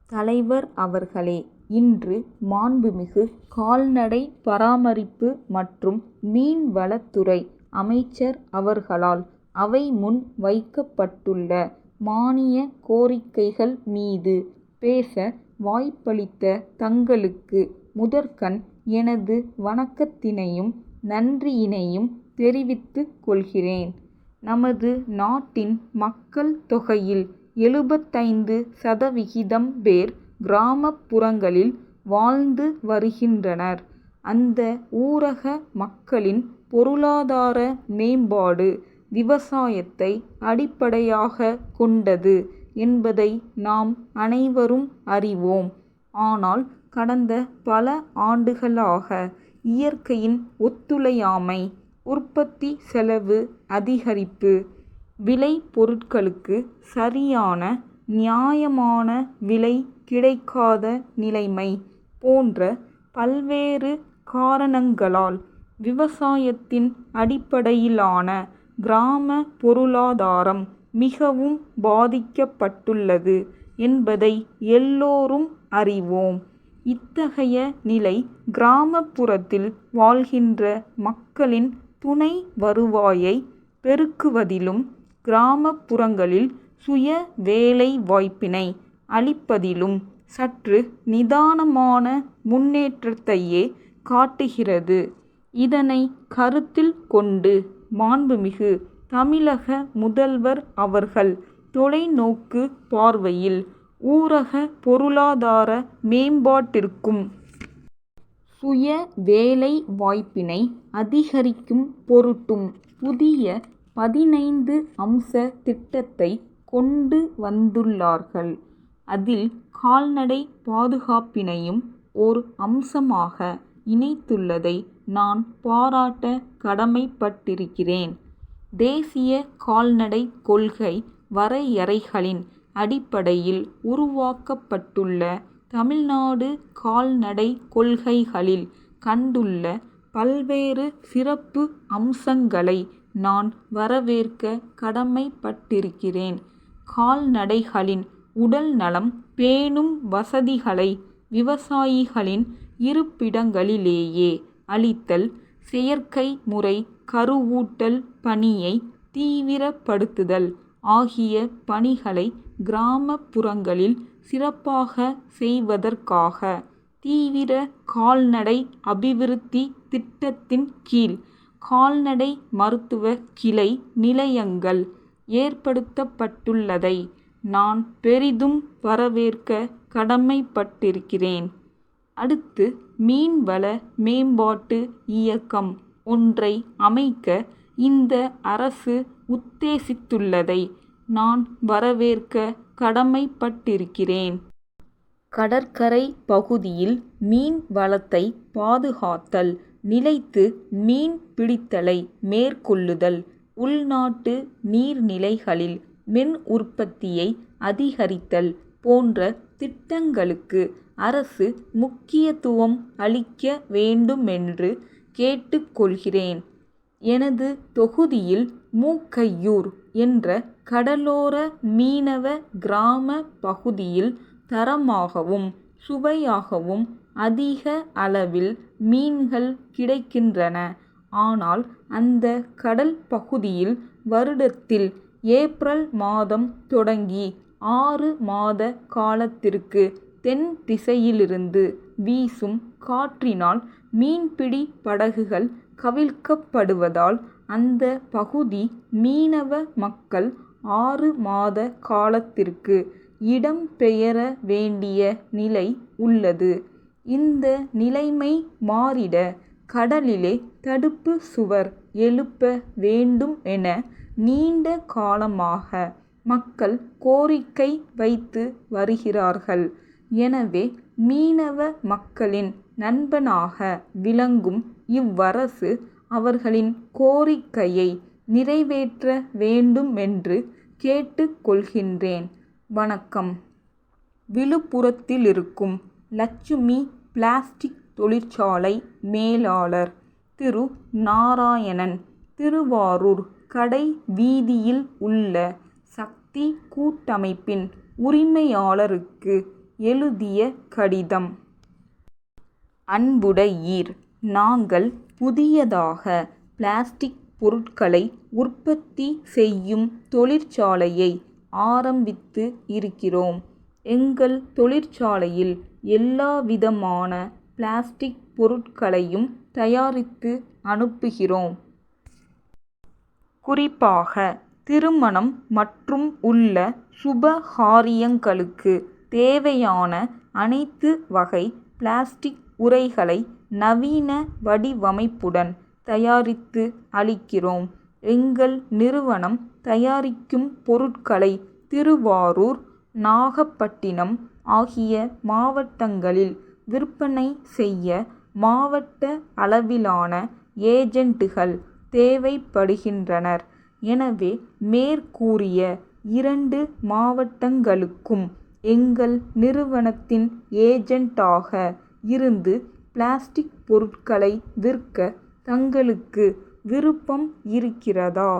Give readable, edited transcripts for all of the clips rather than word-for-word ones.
தலைவர் அவர்களே, இன்று மாண்புமிகு கால்நடை பராமரிப்பு மற்றும் மீன்வளத்துறை அமைச்சர் அவர்களால் அவை முன் வைக்கப்பட்டுள்ள மானிய கோரிக்கைகள் மீது பேச வாய்ப்பளித்த தங்களுக்கு முதற்கண் எனது வணக்கத்தினையும் நன்றியினையும் தெரிவித்துக் கொள்கிறேன். நமது நாட்டின் மக்கள் தொகையில் 75% பேர் கிராமப்புறங்களில் வாழ்ந்து வருகின்றனர். அந்த ஊரக மக்களின் பொருளாதார மேம்பாடு விவசாயத்தை அடிப்படையாக கொண்டது என்பதை நாம் அனைவரும் அறிவோம். ஆனால் கடந்த பல ஆண்டுகளாக இயற்கையின் ஒத்துழையாமை, உற்பத்தி செலவு அதிகரிப்பு, விளை பொருட்களுக்கு சரியான நியாயமான விலை கிடைக்காத நிலைமை போன்ற பல்வேறு காரணங்களால் விவசாயத்தின் அடிப்படையிலான கிராம பொருளாதாரம் மிகவும் பாதிக்கப்பட்டுள்ளது என்பதை எல்லோரும் அறிவோம். இத்தகைய நிலை கிராமப்புறத்தில் வாழ்கின்ற மக்களின் துணை வருவாயை பெருக்குவதிலும் கிராமப்புறங்களில் சுய வேலை வாய்ப்பினை அளிப்பதிலும் சற்று நிதானமான முன்னேற்றத்தையே காட்டுகிறது. இதனை கருத்தில் கொண்டு மாண்புமிகு தமிழக முதல்வர் அவர்கள் தொலைநோக்கு பார்வையில் ஊரக பொருளாதார மேம்பாட்டிற்கும் சுய வேலை வாய்ப்பினை அதிகரிக்கும் பொருட்டும் புதிய 15 அம்ச திட்டத்தை கொண்டு வந்துள்ளார்கள். அதில் கால்நடை பாதுகாப்பினையும் ஓர் அம்சமாக இணைத்துள்ளதை நான் பாராட்ட கடமைப்பட்டிருக்கிறேன். தேசிய கால்நடை கொள்கை வரையறைகளின் அடிப்படையில் உருவாக்கப்பட்டுள்ள தமிழ்நாடு கால்நடை கொள்கைகளில் கண்டுள்ள பல்வேறு சிறப்பு அம்சங்களை நான் வரவேற்க கடமைப்பட்டிருக்கிறேன். கால்நடைகளின் உடல் நலம் பேணும் வசதிகளை விவசாயிகளின் இருப்பிடங்களிலேயே அளித்தல், செயற்கை முறை கருவூட்டல் பணியை தீவிரப்படுத்துதல் ஆகிய பணிகளை கிராமப்புறங்களில் சிறப்பாக செய்வதற்காக தீவிர கால்நடை அபிவிருத்தி திட்டத்தின் கீழ் கால்நடை மருத்துவ கிளை நிலையங்கள் ஏற்படுத்தப்பட்டுள்ளதை நான் பெரிதும் வரவேற்க கடமைப்பட்டிருக்கிறேன். அடுத்து மீன்வள மேம்பாட்டு இயக்கம் ஒன்றை அமைக்க இந்த அரசு உத்தேசித்துள்ளதை நான் வரவேற்க கடமைப்பட்டிருக்கிறேன். கடற்கரை பகுதியில் மீன் வளத்தை பாதுகாத்தல், நிலைத்து மீன் பிடித்தலை மேற்கொள்ளுதல், உள்நாட்டு நீர்நிலைகளில் மின் உற்பத்தியை அதிகரித்தல் போன்ற திட்டங்களுக்கு அரசு முக்கியத்துவம் அளிக்க வேண்டுமென்று கேட்டுக்கொள்கிறேன். எனது தொகுதியில் மூக்கையூர் என்ற கடலோர மீனவ கிராம பகுதியில் தரமாகவும் சுவையாகவும் அதிக அளவில் மீன்கள் கிடைக்கின்றன. ஆனால் அந்த கடல் பகுதியில் வருடத்தில் ஏப்ரல் மாதம் தொடங்கி 6 மாத காலத்திற்கு தென் திசையிலிருந்து வீசும் காற்றினால் மீன்பிடி படகுகள் கவிழ்க்கப்படுவதால் அந்த பகுதி மீனவ மக்கள் 6 மாத காலத்திற்கு இடம்பெயர வேண்டிய நிலை உள்ளது. இந்த நிலைமை மாறிட கடலிலே தடுப்பு சுவர் எழுப்ப வேண்டும் என நீண்ட காலமாக மக்கள் கோரிக்கை வைத்து வருகிறார்கள். எனவே மீனவ மக்களின் நண்பனாக விளங்கும் இவ்வரசு அவர்களின் கோரிக்கையை நிறைவேற்ற வேண்டுமென்று கேட்டுக்கொள்கின்றேன். வணக்கம். விழுப்புரத்திலிருக்கும் லட்சுமி பிளாஸ்டிக் தொழிற்சாலை மேலாளர் திரு. நாராயணன், திருவாரூர் கடை வீதியில் உள்ள சக்தி கூட்டமைப்பின் உரிமையாளருக்கு எழுதிய கடிதம். அன்புடையீர், நாங்கள் புதியதாக பிளாஸ்டிக் பொருட்களை உற்பத்தி செய்யும் தொழிற்சாலையை ஆரம்பித்து இருக்கிறோம். எங்கள் தொழிற்சாலையில் எல்லாவிதமான பிளாஸ்டிக் பொருட்களையும் தயாரித்து அனுப்புகிறோம். குறிப்பாக திருமணம் மற்றும் உள்ள சுபகாரியங்களுக்கு தேவையான அனைத்து வகை பிளாஸ்டிக் உறைகளை நவீன வடிவமைப்புடன் தயாரித்து அளிக்கிறோம். எங்கள் நிறுவனம் தயாரிக்கும் பொருட்களை திருவாரூர், நாகப்பட்டினம் ஆகிய மாவட்டங்களில் விற்பனை செய்ய மாவட்ட அளவிலான ஏஜென்ட்டுகள் தேவைப்படுகின்றனர். எனவே மேற்கூறிய 2 மாவட்டங்களுக்கும் எங்கள் நிறுவனத்தின் ஏஜென்ட்டாக இருந்து பிளாஸ்டிக் பொருட்களை விற்க தங்களுக்கு விருப்பம் இருக்கிறதா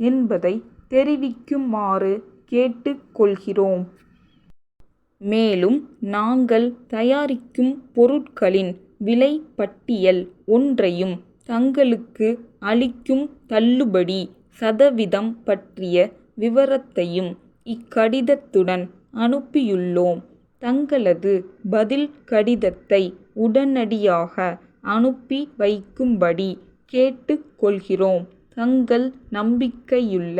என்பதை தெரிவிக்குமாறு கேட்டுக்கொள்கிறோம். மேலும் நாங்கள் தயாரிக்கும் பொருட்களின் விலை பட்டியல் ஒன்றையும் தங்களுக்கு அளிக்கும் தள்ளுபடி சதவீதம் பற்றிய விவரத்தையும் இக்கடிதத்துடன் அனுப்பியுள்ளோம். தங்களது பதில் கடிதத்தை உடனடியாக அனுப்பி வைக்கும்படி கேட்டுக்கொள்கிறோம். தங்கள் நம்பிக்கையுள்ள